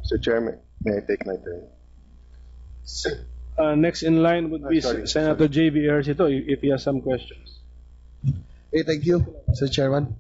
Mr. Chairman, may I take my turn? Next in line would be Sorry. Senator J.B. Ejercito if he has some questions. Okay, thank you, Mr. Chairman.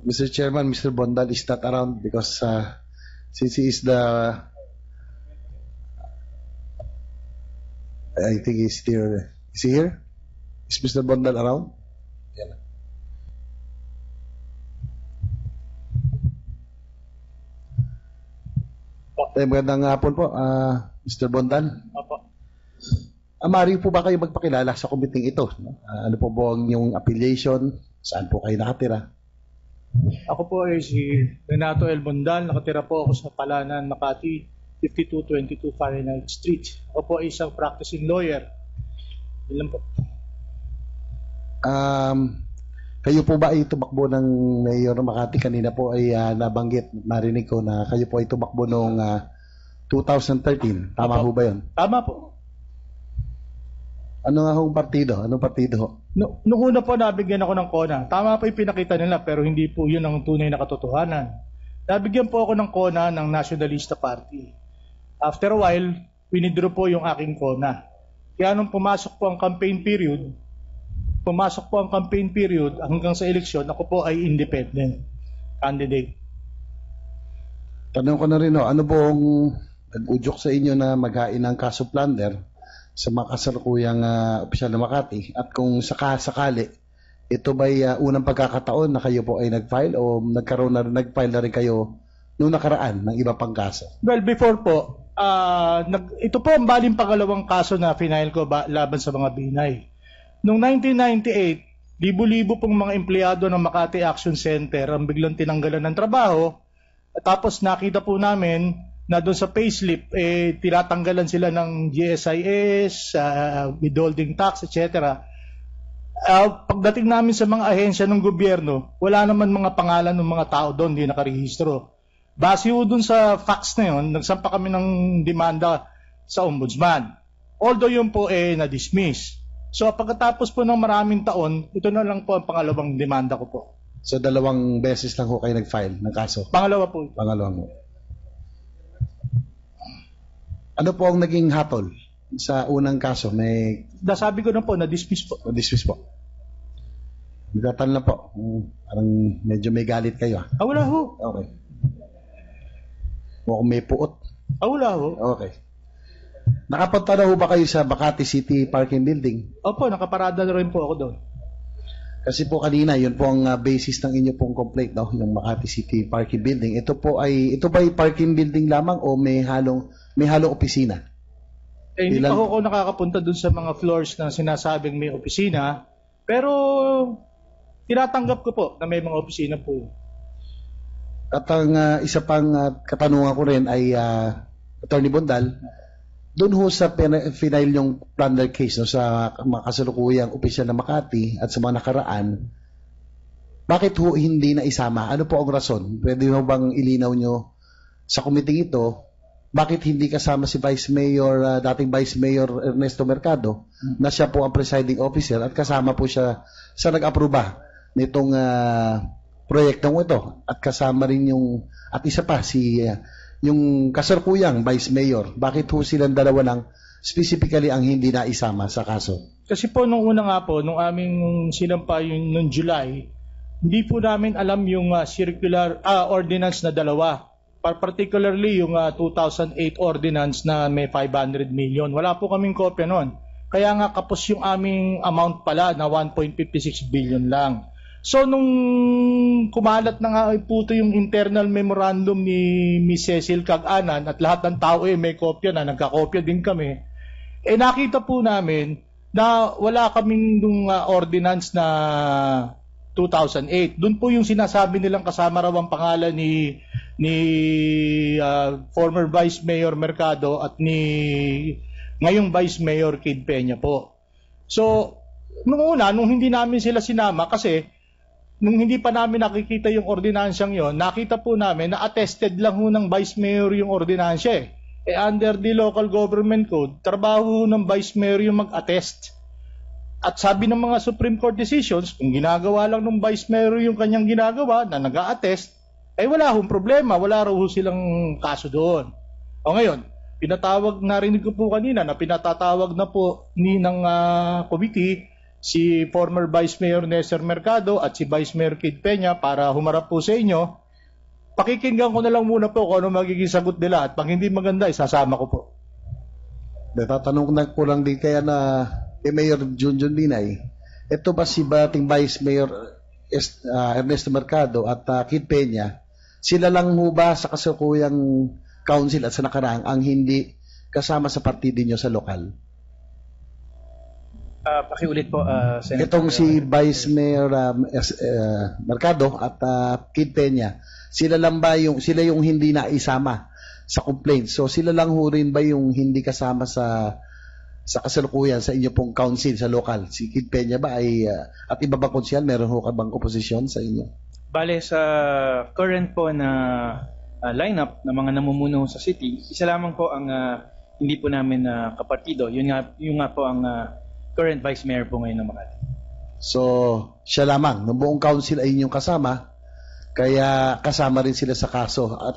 Mr. Chairman, Mr. Bondal is not around because since he is the, I think he's here. Is he here? Is Mr. Bondal around? Yeah. Magandang hapon po, Mr. Bondal. Opo. Maaari po ba kayo magpakilala sa committee ito? Ano po ba ang inyong affiliation? Saan po kayo nakatira? Ako po ay si Renato L. Bondal. Nakatira po ako sa Palanan, Makati, 5222 Fahrenheit Street. Ako po ay isang practicing lawyer. Ilan po? Kayo po ba ay tumakbo ng Mayor ng Makati? Kanina po ay nabanggit, narinig ko na kayo po ay tumakbo noong 2013. Tama po ba yun? Tama po. Ano nga hong partido? Anong partido ho? Noong una po, nabigyan ako ng KONA. Tama po yung pinakita nila, pero hindi po yun ang tunay na katotohanan. Nabigyan po ako ng KONA ng Nationalista Party. After a while, winidraw po yung aking KONA. Kaya nung pumasok po ang campaign period, hanggang sa eleksyon, ako po ay independent candidate. Tanong ko na rin, ano pong nag-udyok sa inyo na maghain ng kaso plunder sa mga kasalukuyang opisyal ng Makati? At kung sakali, ito ba'y unang pagkakataon na kayo po ay nag-file o nag-file na rin kayo noong nakaraan ng iba pang kaso? Well, before po, ito po ang baling pangalawang kaso na final ko laban sa mga Binay. Noong 1998, libo-libo pong mga empleyado ng Makati Action Center ang biglang tinanggalan ng trabaho. At tapos nakita po namin na doon sa payslip, tinatanggalan sila ng GSIS, withholding tax, etc. Pagdating namin sa mga ahensya ng gobyerno, wala naman mga pangalan ng mga tao doon, hindi nakarehistro. Base po doon sa facts na yun, nagsampa kami ng demanda sa ombudsman. Although yun po na-dismiss. So pagkatapos po ng maraming taon, ito na lang po ang pangalawang demanda ko po. So 2 beses lang ho kayo nag-file ng kaso? Pangalawa po. Pangalawang ho. Ano po ang naging hatol sa unang kaso? Sabi ko na po, na-dismiss po. Na-dismiss po. Nagtatan na po. Parang medyo may galit kayo. Wala ho. Okay. Mukhang may puot. Wala ho. Okay. Nakapunta na ho ba kayo sa Makati City Parking Building? Opo, nakaparada na rin po ako doon. Kasi po kanina, yun po ang basis ng inyo pong complaint, no? Yung Makati City Parking Building. Ito ba ay parking building lamang o may halong opisina? Hindi pa ako nakakapunta doon sa mga floors na sinasabing may opisina, pero tinatanggap ko po na may mga opisina po. At ang isa pang katanungan ko rin ay Attorney Bondal, doon ho sa final yung plunder case, no, sa mga kasalukuyang opisyal ng Makati at sa mga nakaraan, bakit ho hindi na isama? Ano po ang rason? Pwede mo bang ilinaw nyo sa committee ito, bakit hindi kasama si Vice Mayor, dating Vice Mayor Ernesto Mercado, na siya po ang presiding officer at kasama po siya sa nag-aproba nitong proyektong ito, at kasama rin at isa pa yung kasalukuyang Vice Mayor. Bakit ho silang dalawa lang specifically ang hindi na isama sa kaso? Kasi po nung una nga po, nung aming sinampa yung nung July, hindi po namin alam yung circular ordinance na dalawa. Particularly yung 2008 ordinance na may 500 million. Wala po kaming kopya noon. Kaya nga kapos yung aming amount pala na 1.56 billion lang. So nung kumalat na nga po ito yung internal memorandum ni Ms. Cecil Caganan at lahat ng tao may kopya na, nagkakopya din kami, nakita po namin na wala kaming nung ordinance na 2008. Doon po yung sinasabi nilang kasama raw ang pangalan ni former Vice Mayor Mercado at ni ngayong Vice Mayor Kid Peña po. So nung hindi namin sila sinama kasi nung hindi pa namin nakikita yung ordinansyang yon, nakita po namin na attested lang ho ng Vice Mayor yung ordinansya under the local government code, trabaho ng Vice Mayor yung mag-attest. At sabi ng mga Supreme Court decisions, kung ginagawa lang ng Vice Mayor yung kanyang ginagawa na nag-a-attest, Eh wala hong problema, wala raw ho silang kaso doon. O ngayon, narinig ko po kanina na pinatatawag na po ng committee si former Vice Mayor Nestor Mercado at si Vice Mayor Kid Peña para humarap po sa inyo. Pakikinggan ko na lang muna po kung ano magiging sagot nila at pag hindi maganda, isasama ko po. Tatanong na ko lang din kaya na kay Mayor Junjun Binay, ito ba si dating Vice Mayor Ernesto Mercado at Kid Peña, sila lang ho ba sa kasalukuyang council at sa nakaraang ang hindi kasama sa partido nyo sa lokal? Pakiulit po, Senator. Itong si Vice Mayor Mercado at Kid Peña, sila yung hindi na isama sa complaint. So sila lang ho rin ba yung hindi kasama sa kasalukuyan sa inyo pong council sa lokal? Si Kid Peña ba ay at iba bang konsyal, meron ho ka bang oposisyon sa inyo? Bale, sa current po na lineup ng mga namumuno sa city, isa lamang po ang hindi po namin kapartido. Yun nga po ang current Vice Mayor po ngayon ng Makati. So, siya lamang. Ng buong council ay inyong kasama, kaya kasama rin sila sa kaso. At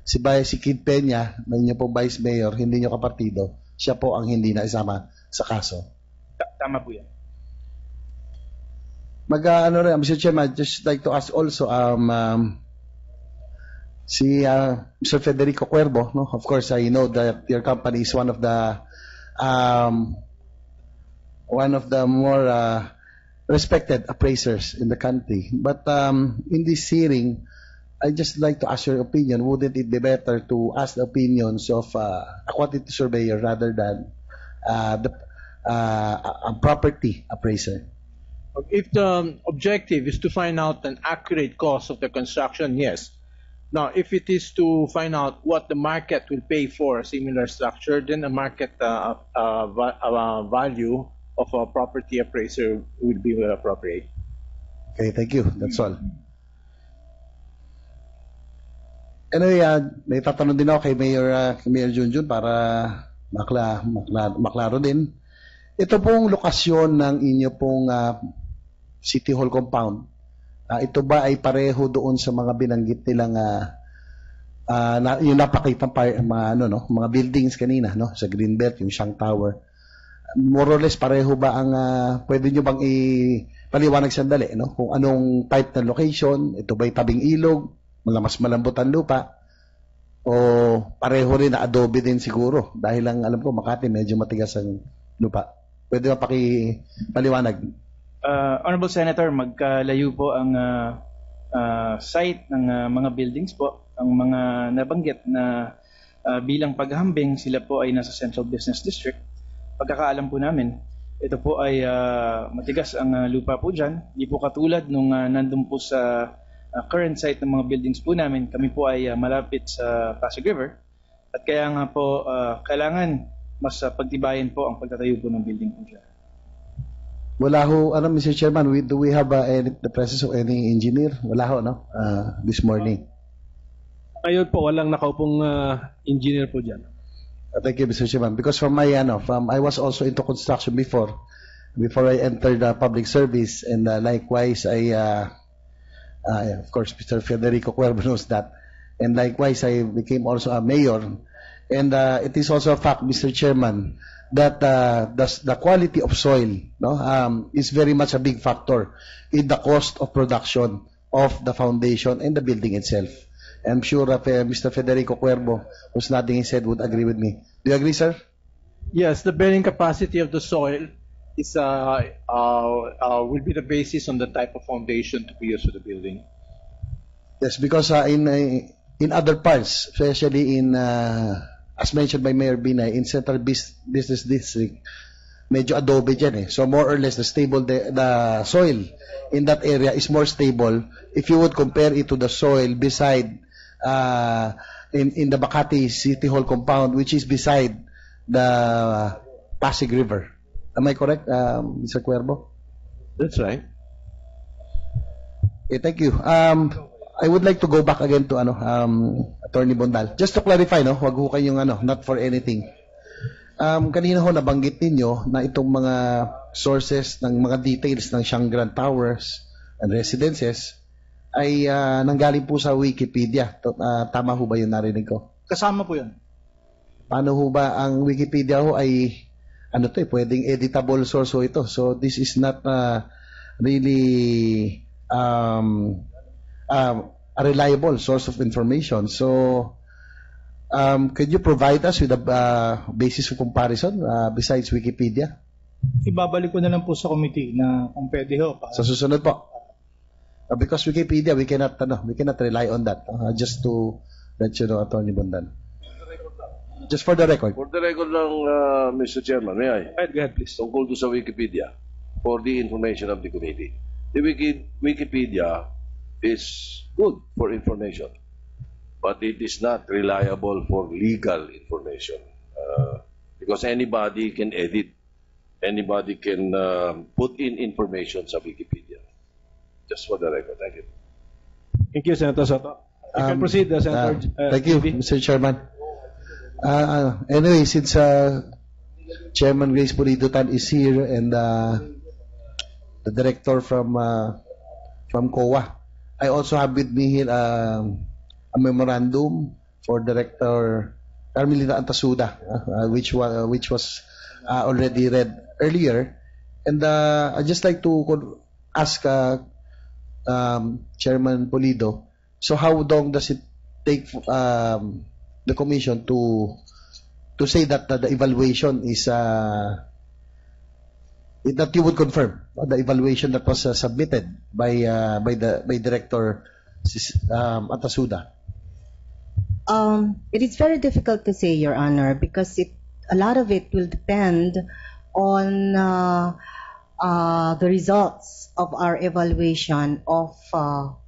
si Kid Peña, na inyo pong Vice Mayor, hindi nyo kapartido, siya po ang hindi na isama sa kaso. Tama po yan. Mr. Chairman, just like to ask also, si Mr. Federico Cuervo, no? Of course, I know that your company is one of the more respected appraisers in the country. But in this hearing, I just like to ask your opinion. Wouldn't it be better to ask the opinions of a quantity surveyor rather than a property appraiser? If the objective is to find out an accurate cost of the construction, yes. Now, if it is to find out what the market will pay for a similar structure, then a market value of a property appraiser will be appropriate. Okay, thank you. That's all. Anyway, may tatanong din ako kay Mayor Junjun para maklaro din. Ito pong lokasyon ng inyo pong City Hall compound, ito ba ay pareho doon sa mga binanggit nilang yung napakitang mga buildings kanina, no? Sa Greenbelt, yung Shang Tower. More or less pareho ba ang pwede nyo bang ipaliwanag sandali, no? Kung anong type ng location, ito ba'y tabing ilog, mas malambot ang lupa, o pareho rin na adobe din siguro? Dahil lang alam ko Makati medyo matigas ang lupa. Pwede ba pakipaliwanag? Honorable Senator, magkalayo po ang site ng mga buildings po. Ang mga nabanggit na bilang paghahambing, sila po ay nasa Central Business District. Pagkakaalam po namin, ito po ay matigas ang lupa po dyan. Hindi po katulad nung nandun po sa current site ng mga buildings po namin. Kami po ay malapit sa Pasig River. At kaya nga po kailangan mas pagtibayan po ang pagtatayo po ng building po dyan. Wala ho, Mr. Chairman, do we have the presence of any engineer? Wala ho, no? This morning. Ngayon po, walang nakaupong engineer po dyan. Thank you, Mr. Chairman. Because I was also into construction before I entered public service, and likewise, of course, Mr. Federico Cuervo knows that. And likewise, I became also a mayor. And it is also a fact, Mr. Chairman, that the quality of soil, no, is very much a big factor in the cost of production of the foundation and the building itself. I'm sure Mr. Federico Cuervo, who's nodding his head, would agree with me. Do you agree, sir? Yes, the bearing capacity of the soil is will be the basis on the type of foundation to be used for the building. Yes, because in other parts, especially in as mentioned by Mayor Binay, in Central Business District, medyo adobe dyan eh. So more or less, the soil in that area is more stable if you would compare it to the soil beside in the Makati City Hall compound, which is beside the Pasig River. Am I correct, Mr. Cuervo? That's right. Okay, thank you. I would like to go back again to Attorney Bondal. Just to clarify, no, wag ho kayong not for anything. Kanina ho nabanggit ninyo na itong mga sources ng mga details ng Shangran Towers and residences ay nanggaling po sa Wikipedia. Tama ho ba yung narinig ko? Kasama po yun. Paano ho ba ang Wikipedia ho ay ano to pwedeng editable source ho ito. So this is not really a reliable source of information. So could you provide us with a basis of comparison besides Wikipedia? Ibabalik ko na lang po sa committee na kung pwede ho. Sa susunod po. Because Wikipedia, we cannot rely on that. Just to let you know, Attorney Bondan. Just for the record. For the record lang, Mr. Chairman, may I? Go ahead, please. Tungkol doon sa Wikipedia, for the information of the committee. The Wikipedia is good for information, but it is not reliable for legal information. Because anybody can edit, anybody can put in information sa Wikipedia. Just for the record. Thank you. Thank you, Senator Soto. You can proceed, Senator. Thank you, JB. Mr. Chairman. Anyway, since Chairman Grace Pulido-Tan is here and the director from COA, I also have with me here a memorandum for Director Carmelita Antasuda, which was already read earlier, and I'd just like to ask Chairman Pulido, so how long does it take the commission to say that the evaluation is that you would confirm the evaluation that was submitted by Director Antasuda? It is very difficult to say, Your Honor, because a lot of it will depend on the results of our evaluation of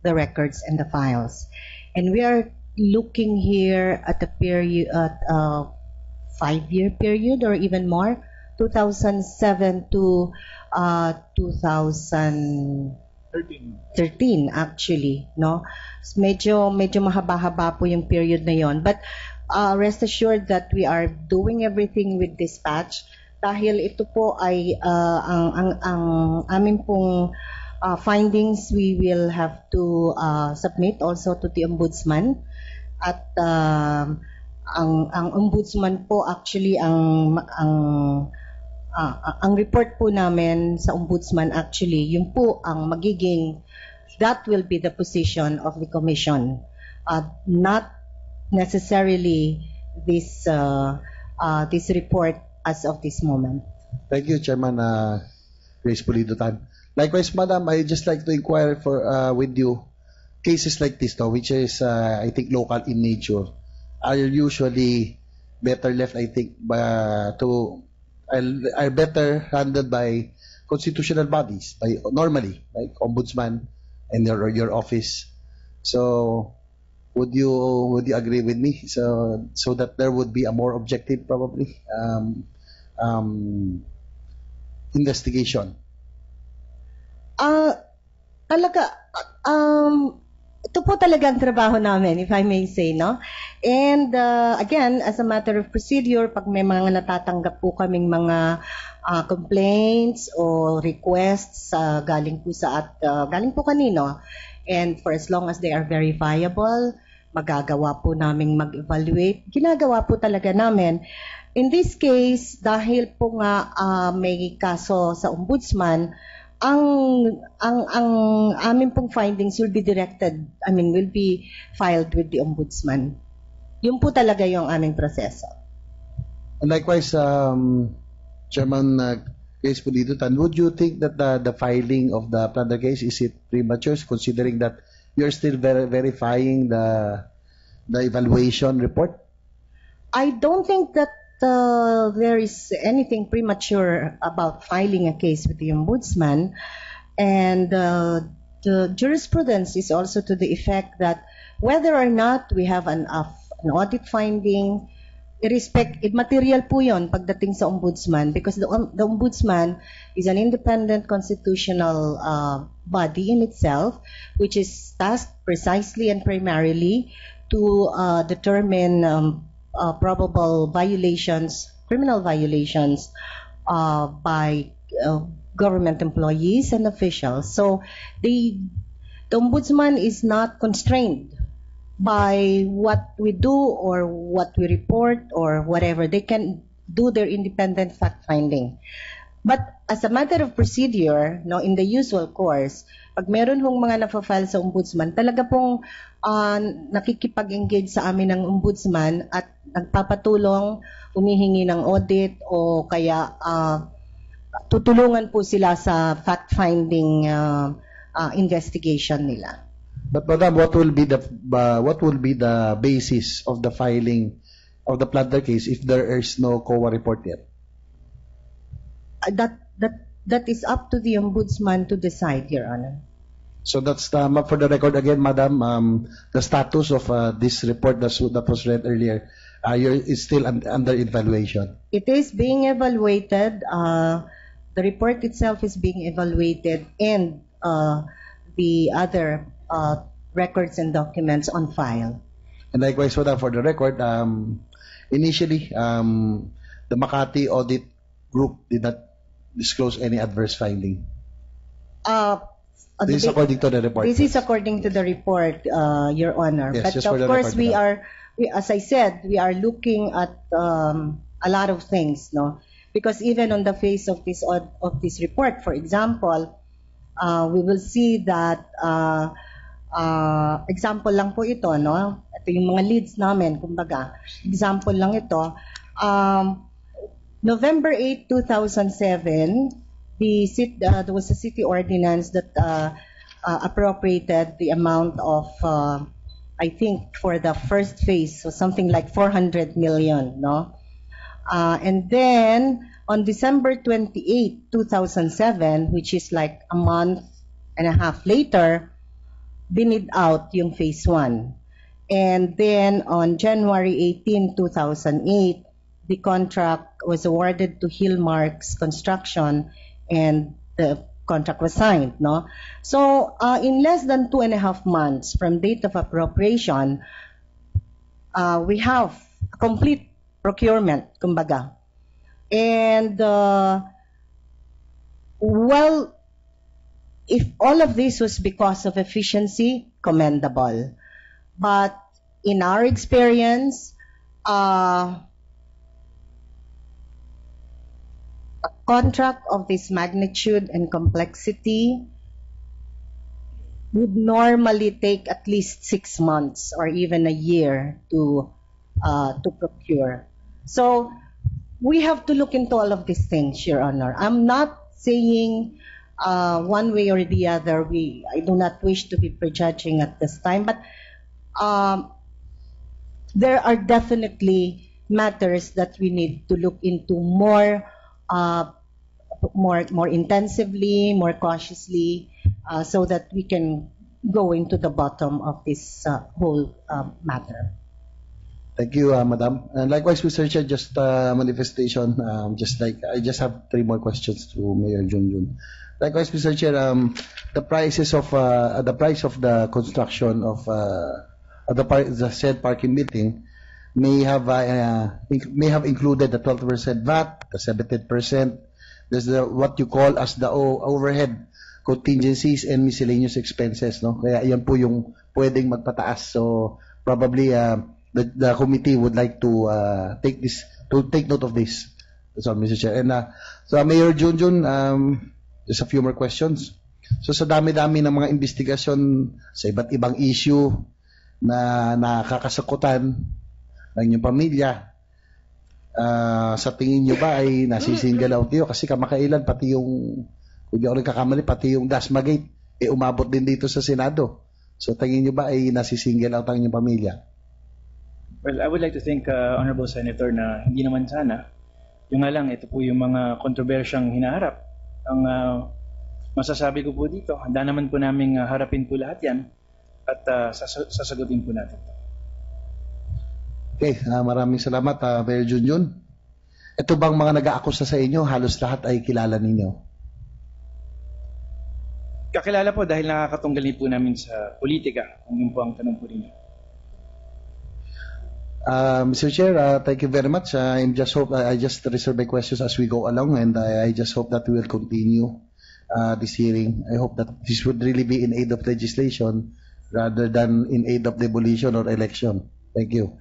the records and the files. And we are looking here at a period, at a 5-year period or even more, 2007 to 2013 actually, no? Medyo mahaba-haba po yung period na yon. But rest assured that we are doing everything with dispatch dahil ito po ay ang amin pong findings we will have to submit also to the Ombudsman. At ang Ombudsman po actually ang report po namin sa Ombudsman actually yun po ang magiging, that will be the position of the commission, not necessarily this report as of this moment. Thank you, Chairman Grace Pulido-Tan. Likewise, Madam, I just like to inquire with you, cases like this, which is, I think, local in nature, are usually better left, I think, are better handled by constitutional bodies, normally, like Ombudsman and your office. So, would you agree with me? So that there would be a more objective, probably, investigation. Ito po talagang trabaho namin, if I may say, no? And again, as a matter of procedure, pag may mga natatanggap po kaming mga complaints o requests galing po kanino, and for as long as they are verifiable, magagawa po namin mag-evaluate. Ginagawa po talaga namin. In this case, dahil po nga may kaso sa Ombudsman, ang amin pong findings will be filed with the Ombudsman. Yun po talaga yung aming proseso. And likewise, Chairman Grace Pulido-Tan, would you think that the filing of the plunder case, is it premature, considering that you're still verifying the evaluation report? I don't think that there is anything premature about filing a case with the Ombudsman, and the jurisprudence is also to the effect that whether or not we have an audit finding, material po yun pagdating sa Ombudsman, because the Ombudsman is an independent constitutional body in itself, which is tasked precisely and primarily to determine probable violations, criminal violations by government employees and officials. So the the ombudsman is not constrained by what we do or what we report or whatever. They can do their independent fact-finding. But as a matter of procedure, no, in the usual course, pag meron hong mga na-file sa ombudsman, talaga pong nakikipag-engage sa amin ng ombudsman at nagpapatulong, humihingi ng audit o kaya tutulungan po sila sa fact-finding investigation nila. But Madam, what will be the basis of the filing of the plunder case if there is no COA report yet? That is up to the ombudsman to decide, Your Honor. So that's for the record again, Madam. The status of this report that was read earlier is still under evaluation. It is being evaluated. The report itself is being evaluated, and the other records and documents on file. And likewise, Madam, for the record, initially, the Makati Audit Group did not disclose any adverse finding. This is according to the report. This is according to the report, Your Honor. Yes, but of course, as I said, we are looking at a lot of things, no? Because even on the face of this report, for example, we will see that example lang po ito, no? Ito yung mga leads namin, kumbaga. Example lang ito. November 8, 2007, there was a city ordinance that appropriated the amount of, I think, for the first phase, so something like 400 million, no? And then, on December 28, 2007, which is like a month and a half later, binid out yung phase 1. And then, on January 18, 2008, the contract was awarded to Hillmarks Construction and the contract was signed, no? So, in less than 2.5 months from date of appropriation, we have a complete procurement, kumbaga. And, well, if all of this was because of efficiency, commendable. But in our experience, a contract of this magnitude and complexity would normally take at least 6 months or even a year to procure. So we have to look into all of these things, Your Honor. I'm not saying one way or the other. I do not wish to be prejudging at this time, but there are definitely matters that we need to look into more intensively, more cautiously, so that we can go into the bottom of this whole matter. Thank you, Madam. And likewise, Mr. Chair, just manifestation. I just have 3 more questions to Mayor Junjun. Likewise, Mr. Chair, the price of the construction of the said parking building may have included the 12% VAT, the 17%. There's what you call as the overhead contingencies and miscellaneous expenses, no? Kaya yan po yung pwedeng magpataas. So probably the committee would like to take note of this. That's all, Mr. Chair. And so Mayor Junjun, just a few more questions. So sa dami-dami ng mga investigasyon sa iba't ibang issue na nakakasakutan ng inyong pamilya, sa tingin nyo ba ay nasisingle out niyo? Kasi kamakailan pati yung, kung di ako nagkakamali, pati yung Dasma Gate, umabot din dito sa Senado. So tingin nyo ba ay nasisingle out ang inyong pamilya? Well, I would like to think, Honorable Senator, na hindi naman sana. Yung nga lang, ito po yung mga kontrobersyang hinaharap. Ang masasabi ko po dito, handa naman po namin harapin po lahat yan at sasagutin po natin. Okay, maraming salamat, Mayor Junjun. Ito bang mga nag-aakusa sa inyo, halos lahat ay kilala ninyo? Kakilala po dahil nakakatunggal po namin sa politika, kung yun po ang tanong po ninyo. Mr. Chair, thank you very much. I just reserve my questions as we go along, and I just hope that we will continue this hearing. I hope that this would really be in aid of legislation rather than in aid of demolition or election. Thank you.